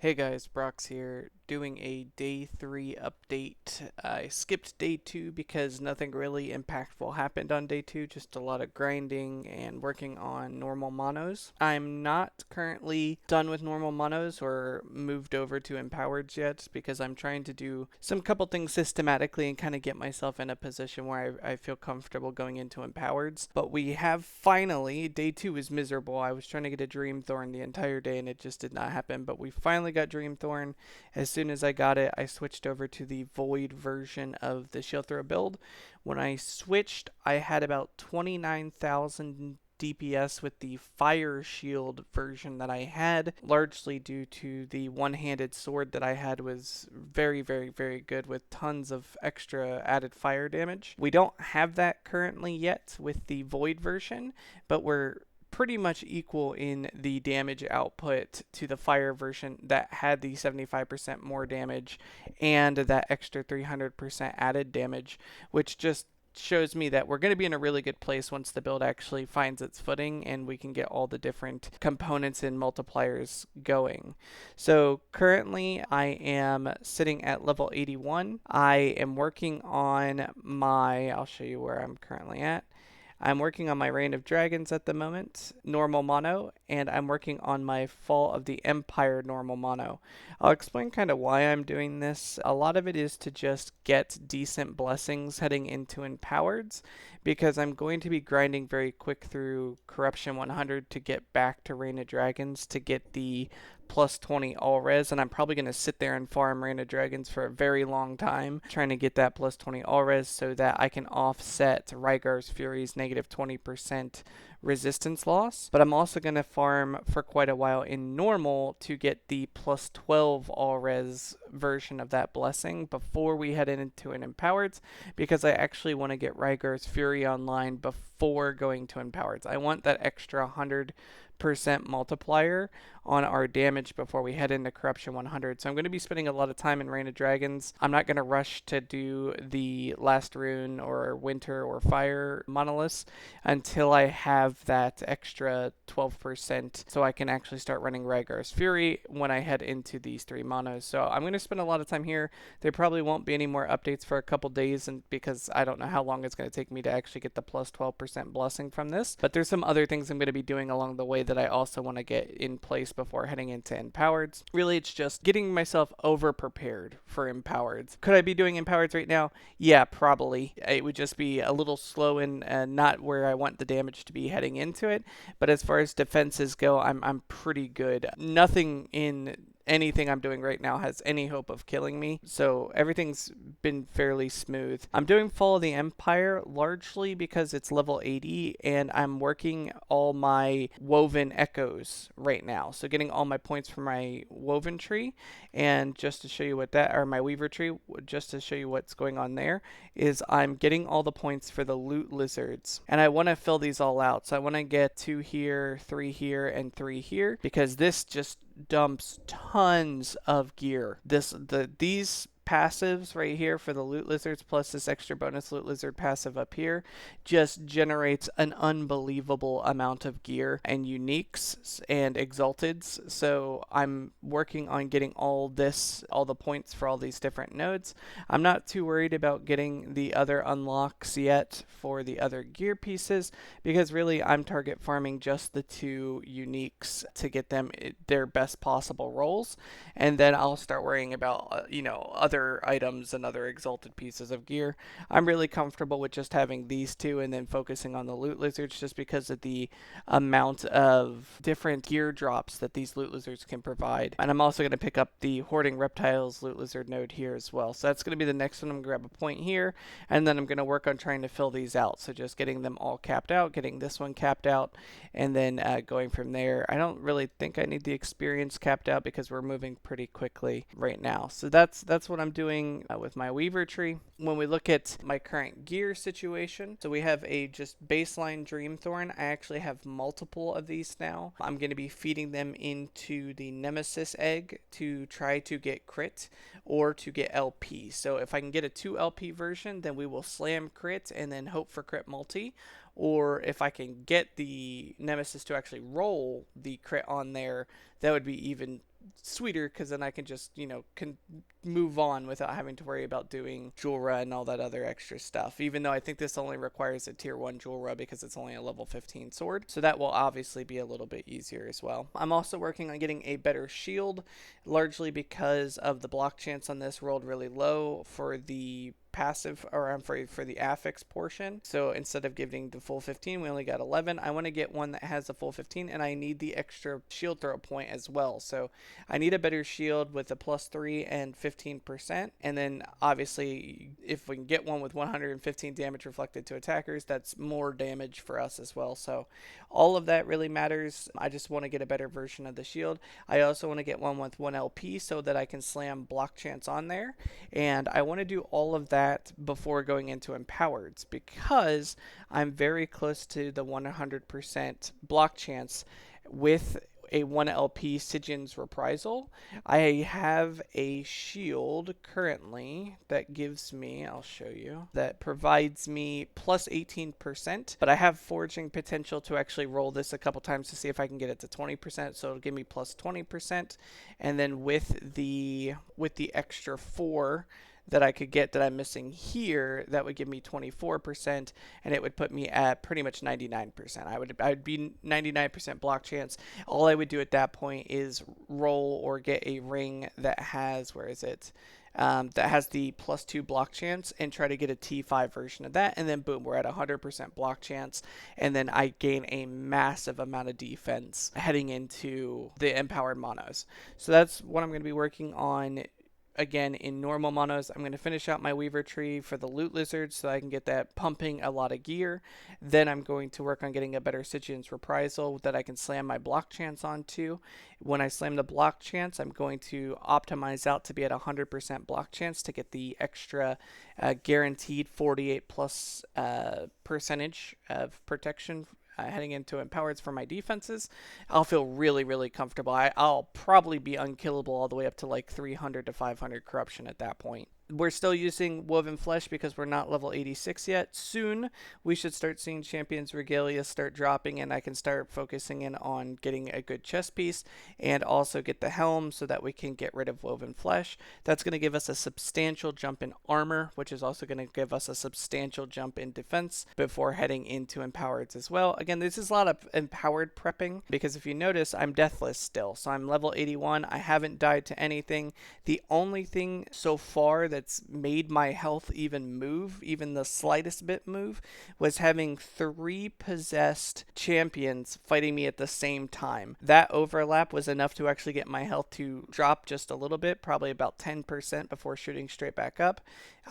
Hey guys, Brox here, doing a day 3 update. I skipped day 2 because nothing really impactful happened on day 2, just a lot of grinding and working on normal monos. I'm not currently done with normal monos or moved over to empowered yet because I'm trying to do some couple things systematically and kind of get myself in a position where I feel comfortable going into empowereds. But we have finally, day 2 is miserable. I was trying to get a Dream Thorn the entire day and it just did not happen, but we finally got Dreamthorn. As soon as I got it, I switched over to the Void version of the Shield Throw build. When I switched, I had about 29,000 DPS with the Fire Shield version that I had, largely due to the one-handed sword that I had was very good with tons of extra added fire damage. We don't have that currently yet with the Void version, but we're pretty much equal in the damage output to the fire version that had the 75% more damage and that extra 300% added damage, which just shows me that we're going to be in a really good place once the build actually finds its footing and we can get all the different components and multipliers going. So currently I am sitting at level 81. I am working on I'll show you where I'm currently at. I'm working on my Reign of Dragons at the moment, normal mono, and I'm working on my Fall of the Empire normal mono. I'll explain kind of why I'm doing this. A lot of it is to just get decent blessings heading into empowereds, because I'm going to be grinding very quick through Corruption 100 to get back to Reign of Dragons to get the plus 20 all res, and I'm probably going to sit there and farm Reign of Dragons for a very long time trying to get that plus 20 all res so that I can offset Rygar's Fury's negative 20% resistance loss. But I'm also going to farm for quite a while in normal to get the plus 12 all res version of that blessing before we head into an empowered, because I actually want to get Rygar's Fury online before going to empowered. I want that extra 100% multiplier on our damage before we head into Corruption 100. So I'm going to be spending a lot of time in Reign of Dragons. I'm not going to rush to do the Last Rune or Winter or Fire monoliths until I have that extra 12% so I can actually start running Rygar's Fury when I head into these 3 monos. So I'm going to spend a lot of time here. There probably won't be any more updates for a couple days, and because I don't know how long it's going to take me to actually get the plus 12% blessing from this. But there's some other things I'm going to be doing along the way that I also want to get in place before heading into empowereds. Really, it's just getting myself over prepared for empowereds. Could I be doing empowereds right now? Yeah, probably. It would just be a little slow and not where I want the damage to be heading into it. But as far as defenses go, I'm pretty good. Nothing in anything I'm doing right now has any hope of killing me, so everything's been fairly smooth. I'm doing Fall of the Empire largely because it's level 80 and I'm working all my woven echoes right now, so getting all my points from my woven tree. And just to show you what that, or my weaver tree, just to show you what's going on there, is I'm getting all the points for the loot lizards, and I want to fill these all out. So I want to get 2 here, 3 here, and 3 here, because this just dumps tons of gear. These passives right here for the loot lizards plus this extra bonus loot lizard passive up here just generates an unbelievable amount of gear and uniques and exalteds. So I'm working on getting all the points for all these different nodes. I'm not too worried about getting the other unlocks yet for the other gear pieces, because really I'm target farming just the 2 uniques to get them their best possible rolls, and then I'll start worrying about other items and other exalted pieces of gear. I'm really comfortable with just having these 2 and then focusing on the loot lizards, just because of the amount of different gear drops that these loot lizards can provide. And I'm also going to pick up the Hoarding Reptiles loot lizard node here as well. So that's going to be the next one. I'm going to grab a point here, and then I'm going to work on trying to fill these out. So just getting them all capped out, getting this one capped out, and then going from there. I don't really think I need the experience capped out because we're moving pretty quickly right now. So that's what I'm doing with my weaver tree. When we look at my current gear situation, so we have a just baseline Dreamthorn. I actually have multiple of these now. I'm going to be feeding them into the Nemesis egg to try to get crit or to get LP. So if I can get a 2 LP version, then we will slam crit and then hope for crit multi. Or if I can get the Nemesis to actually roll the crit on there, that would be even sweeter because then I can just, can move on without having to worry about doing Julra and all that other extra stuff. Even though I think this only requires a tier 1 Julra because it's only a level 15 sword. So that will obviously be a little bit easier as well. I'm also working on getting a better shield, largely because of the block chance on this rolled really low for the passive, or I'm for the affix portion. So instead of giving the full 15, we only got 11. I want to get one that has a full 15, and I need the extra shield throw point as well. So I need a better shield with a +3 and 15%. And then obviously, if we can get one with 115 damage reflected to attackers, that's more damage for us as well. So all of that really matters. I just want to get a better version of the shield. I also want to get one with 1 LP so that I can slam block chance on there. And I want to do all of that before going into empowereds because I'm very close to the 100% block chance with a 1 LP Stygian's Reprisal. I have a shield currently that gives me, I'll show you, that provides me plus 18%, but I have forging potential to actually roll this a couple times to see if I can get it to 20%, so it'll give me plus 20%, and then with the extra 4 that I could get that I'm missing here, that would give me 24%, and it would put me at pretty much 99%. I'd be 99% block chance. All I would do at that point is roll or get a ring that has, where is it? That has the +2 block chance and try to get a T5 version of that, and then boom, we're at 100% block chance, and then I gain a massive amount of defense heading into the empowered monos. So that's what I'm going to be working on. Again, in normal monos, I'm going to finish out my Weaver tree for the loot lizards so I can get that pumping a lot of gear. Then I'm going to work on getting a better Stygian's Reprisal that I can slam my block chance onto. When I slam the block chance, I'm going to optimize out to be at 100% block chance to get the extra guaranteed 48 plus percentage of protection heading into empowereds for my defenses. I'll feel really, really comfortable. I'll probably be unkillable all the way up to like 300 to 500 corruption at that point. We're still using Woven Flesh because we're not level 86 yet. Soon, we should start seeing Champion's Regalia start dropping, and I can start focusing in on getting a good chest piece and also get the helm so that we can get rid of Woven Flesh. That's going to give us a substantial jump in armor, which is also going to give us a substantial jump in defense before heading into empowereds as well. Again, this is a lot of empowered prepping because if you notice, I'm deathless still. So I'm level 81. I haven't died to anything. The only thing so far that's made my health even move, even the slightest bit move, was having 3 possessed champions fighting me at the same time. That overlap was enough to actually get my health to drop just a little bit, probably about 10% before shooting straight back up.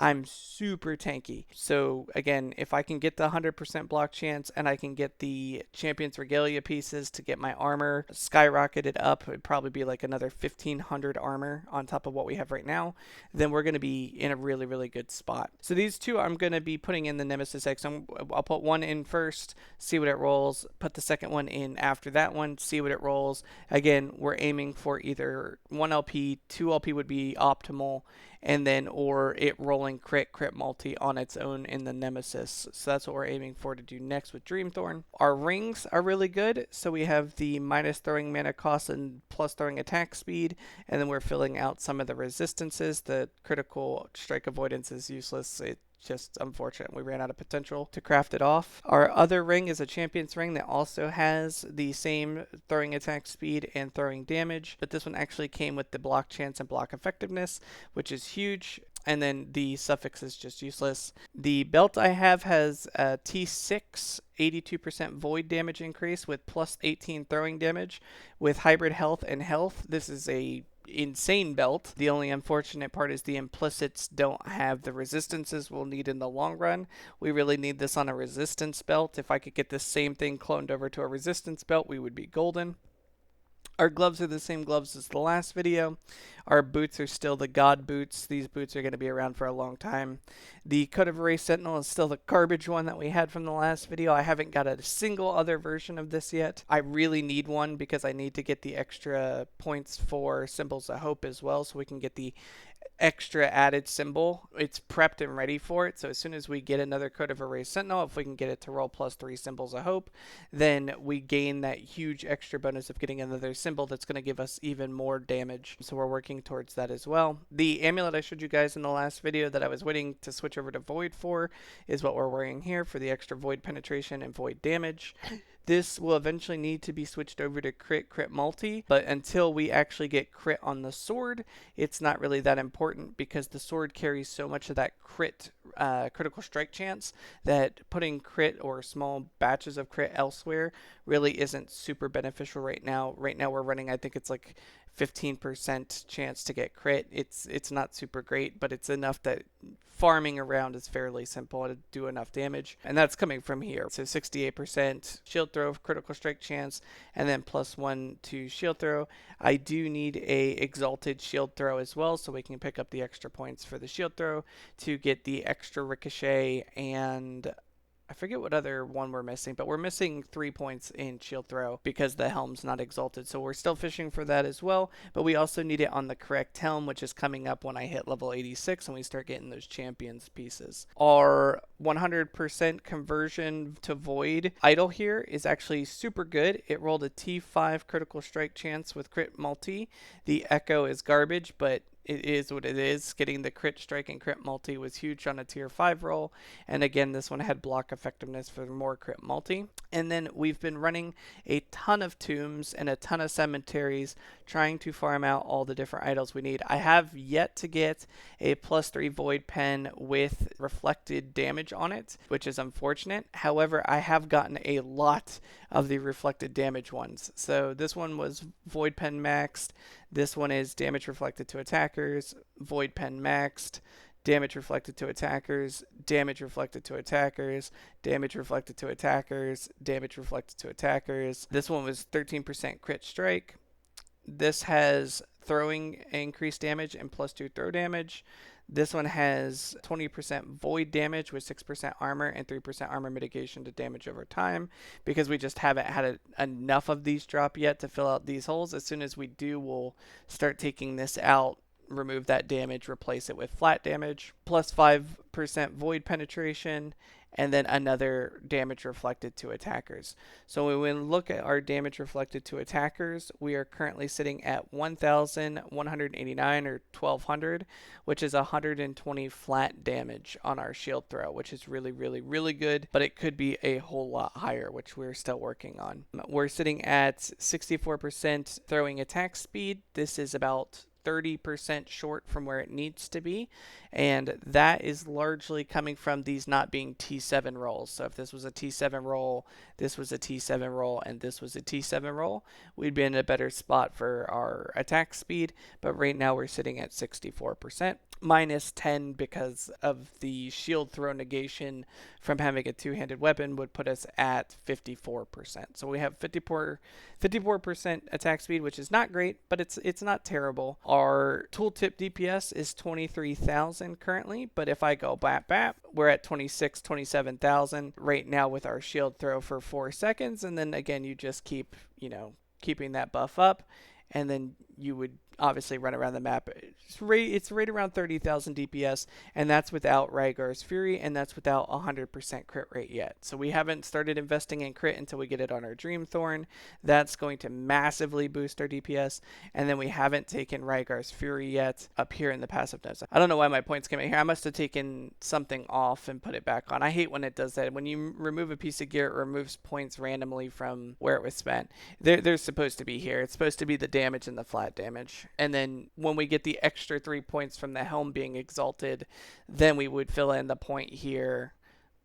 I'm super tanky. So again, if I can get the 100% block chance and I can get the Champion's Regalia pieces to get my armor skyrocketed up, it'd probably be like another 1500 armor on top of what we have right now, then we're going to be in a really, really good spot. So these two I'm going to be putting in the Nemesis X. I'll put one in first, see what it rolls, put the second one in after that one, see what it rolls. Again, we're aiming for either 1 LP, 2 LP would be optimal, and then or it rolling crit multi on its own in the Nemesis. So that's what we're aiming for to do next with Dreamthorn. Our rings are really good, so we have the minus throwing mana cost and plus throwing attack speed, and then we're filling out some of the resistances. The critical strike avoidance is useless. It's just unfortunate we ran out of potential to craft it off. Our other ring is a champion's ring that also has the same throwing attack speed and throwing damage, but this one actually came with the block chance and block effectiveness, which is huge. And then the suffix is just useless. The belt I have has a T6 82% void damage increase with plus 18 throwing damage with hybrid health and health. This is a insane belt. The only unfortunate part is the implicits don't have the resistances we'll need in the long run. We really need this on a resistance belt. If I could get this same thing cloned over to a resistance belt, we would be golden. Our gloves are the same gloves as the last video. Our boots are still the God boots. These boots are going to be around for a long time. The Coat of Array Sentinel is still the garbage one that we had from the last video. I haven't got a single other version of this yet. I really need one because I need to get the extra points for Symbols of Hope as well, so we can get the extra added symbol. It's prepped and ready for it, so as soon as we get another Coat of Array Sentinel, if we can get it to roll plus 3 Symbols of Hope, then we gain that huge extra bonus of getting another symbol symbol that's going to give us even more damage. So we're working towards that as well. The amulet I showed you guys in the last video that I was waiting to switch over to void for is what we're wearing here for the extra void penetration and void damage. This will eventually need to be switched over to crit multi, but until we actually get crit on the sword, it's not really that important because the sword carries so much of that critical strike chance that putting crit or small batches of crit elsewhere really isn't super beneficial right now. Right now we're running, I think it's like 15% chance to get crit. It's not super great, but it's enough that farming around is fairly simple to do enough damage, and that's coming from here. So 68% shield throw critical strike chance, and then +1 to shield throw. I do need a exalted shield throw as well, so we can pick up the extra points for the shield throw to get the extra ricochet, and I forget what other one we're missing, but we're missing 3 points in shield throw because the helm's not exalted. So we're still fishing for that as well, but we also need it on the correct helm, which is coming up when I hit level 86 and we start getting those champions pieces. Our 100% conversion to void idol here is actually super good. It rolled a T5 critical strike chance with crit multi. The echo is garbage, but it is what it is. Getting the crit strike and crit multi was huge on a tier 5 roll, and again this one had block effectiveness for more crit multi. And then we've been running a ton of tombs and a ton of cemeteries trying to farm out all the different idols we need. I have yet to get a +3 void pen with reflected damage on it, which is unfortunate. However, I have gotten a lot of the reflected damage ones. So this one was void pen maxed. This one is damage reflected to attackers, void pen maxed, damage reflected to attackers, damage reflected to attackers, damage reflected to attackers, damage reflected to attackers. This one was 13% crit strike. This has throwing increased damage and +2 throw damage. This one has 20% void damage with 6% armor and 3% armor mitigation to damage over time, because we just haven't had enough of these drop yet to fill out these holes. As soon as we do, we'll start taking this out, remove that damage, replace it with flat damage, +5% void penetration, and then another damage reflected to attackers. So when we look at our damage reflected to attackers, we are currently sitting at 1,189 or 1,200, which is 120 flat damage on our shield throw, which is really, really, really good, but it could be a whole lot higher, which we're still working on. We're sitting at 64% throwing attack speed. This is about 30% short from where it needs to be, and that is largely coming from these not being T7 rolls. So if this was a T7 roll, this was a T7 roll, and this was a T7 roll, we'd be in a better spot for our attack speed, but right now we're sitting at 64%, -10 because of the shield throw negation from having a two-handed weapon would put us at 54%. So we have 54% attack speed, which is not great, but it's not terrible. Our tooltip DPS is 23,000 currently, but if I go bap, we're at 27,000 right now with our shield throw for 4 seconds, and then again you just keep, keeping that buff up, and then you would obviously run around the map. It's right around 30,000 DPS, and that's without Rygar's Fury, and that's without 100% crit rate yet. So we haven't started investing in crit until we get it on our Dreamthorn. That's going to massively boost our DPS, and then we haven't taken Rygar's Fury yet up here in the passive notes. I don't know why my points came in here. I must have taken something off and put it back on. I hate when it does that. When you remove a piece of gear, it removes points randomly from where it was spent. They're supposed to be here. It's supposed to be the damage and the flat damage. And then when we get the extra 3 points from the helm being exalted, then we would fill in the point here,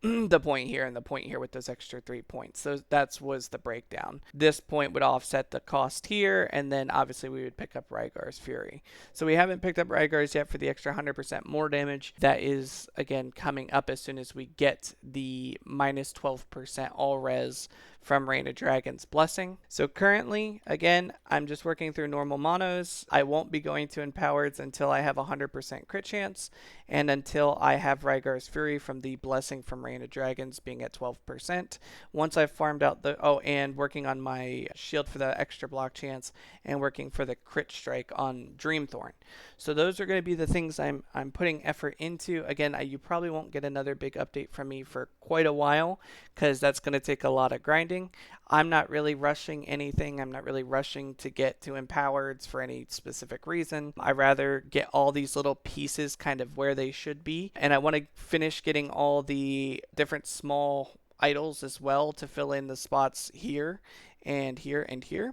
the point here, and the point here with those extra 3 points. So that was the breakdown. This point would offset the cost here, and then obviously we would pick up Rygar's Fury. So we haven't picked up Rygar's yet for the extra 100% more damage. That is, again, coming up as soon as we get the -12% all res from Reign of Dragon's Blessing. So currently, again, I'm just working through normal monos. I won't be going to Empowereds until I have 100% crit chance, and until I have Rygar's Fury from the Blessing from Reign of Dragons being at 12%. Once I've farmed out and working on my shield for the extra block chance, and working for the crit strike on Dreamthorn. So those are going to be the things I'm putting effort into. Again, you probably won't get another big update from me for quite a while, because that's going to take a lot of grinding. grinding. I'm not really rushing anything. I'm not really rushing to get to empowered for any specific reason. I rather get all these little pieces kind of where they should be, and I want to finish getting all the different small idols as well to fill in the spots here and here and here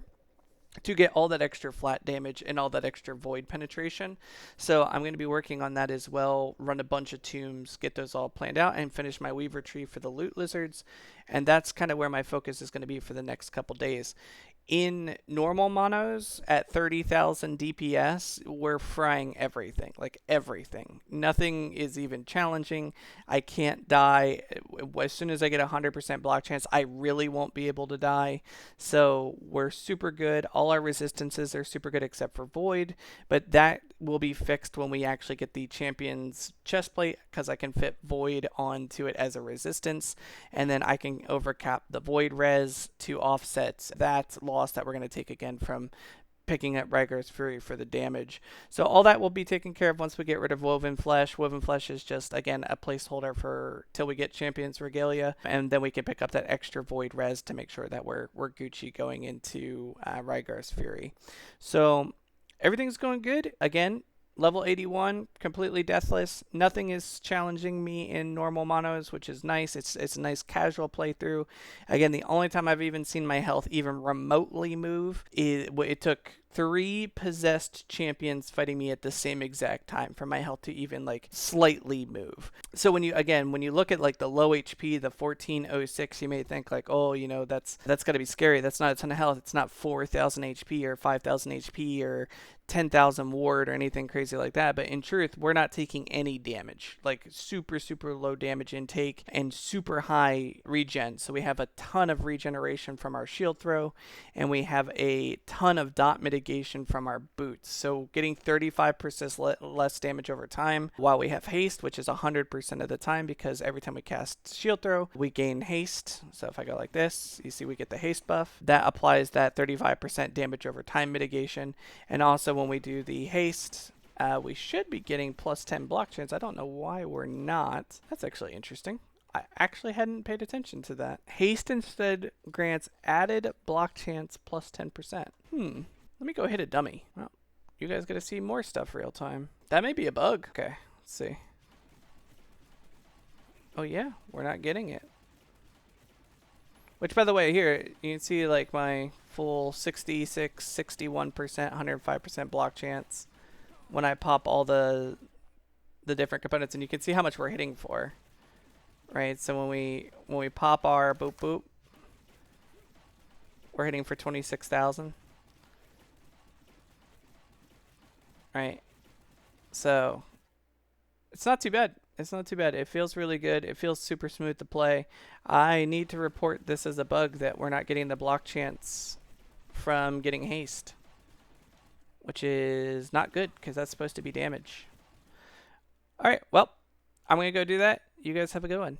to get all that extra flat damage and all that extra void penetration. So I'm going to be working on that as well, run a bunch of tombs, get those all planned out, and finish my Weaver tree for the loot lizards. And that's kind of where my focus is going to be for the next couple days. In normal monos at 30,000 DPS, we're frying everything, like everything. Nothing is even challenging. I can't die. As soon as I get a 100% block chance, I really won't be able to die. So we're super good. All our resistances are super good except for Void, but that will be fixed when we actually get the Champion's chestplate, because I can fit Void onto it as a resistance, and then I can overcap the Void res to offset that loss that we're going to take again from picking up Rygar's Fury for the damage. So all that will be taken care of once we get rid of Woven Flesh. Woven Flesh is just, again, a placeholder for till we get Champion's Regalia, and then we can pick up that extra Void res to make sure that we're Gucci going into Rygar's Fury. So everything's going good. Again, level 81, completely deathless. Nothing is challenging me in normal monos, which is nice. It's a nice casual playthrough. Again, the only time I've even seen my health even remotely move is it took 3 possessed champions fighting me at the same exact time for my health to even like slightly move. So when you look at like the low HP, the 1406, you may think like, oh, you know, that's got to be scary. That's not a ton of health. It's not 4,000 HP or 5,000 HP or 10,000 ward or anything crazy like that. But in truth, we're not taking any damage, like super low damage intake and super high regen. So we have a ton of regeneration from our shield throw, and we have a ton of dot mitigation from our boots. So getting 35% less damage over time, while we have haste, which is 100% of the time, because every time we cast shield throw, we gain haste. So if I go like this, you see we get the haste buff. That applies that 35% damage over time mitigation. And also when we do the haste, we should be getting plus 10 block chance. I don't know why we're not. That's actually interesting. I actually hadn't paid attention to that. Haste instead grants added block chance plus 10%. Let me go hit a dummy. Well, you guys get to see more stuff real time. That may be a bug. Okay, let's see. Oh yeah, we're not getting it. Which, by the way, here, you can see like my full 66, 61%, 105% block chance when I pop all the different components, and you can see how much we're hitting for. Right, so when we pop our boop boop, we're hitting for 26,000. Right, so it's not too bad. It's not too bad. It feels really good. It feels super smooth to play. I need to report this as a bug that we're not getting the block chance from getting haste, which is not good because that's supposed to be damage. All right, well, I'm going to go do that. You guys have a good one.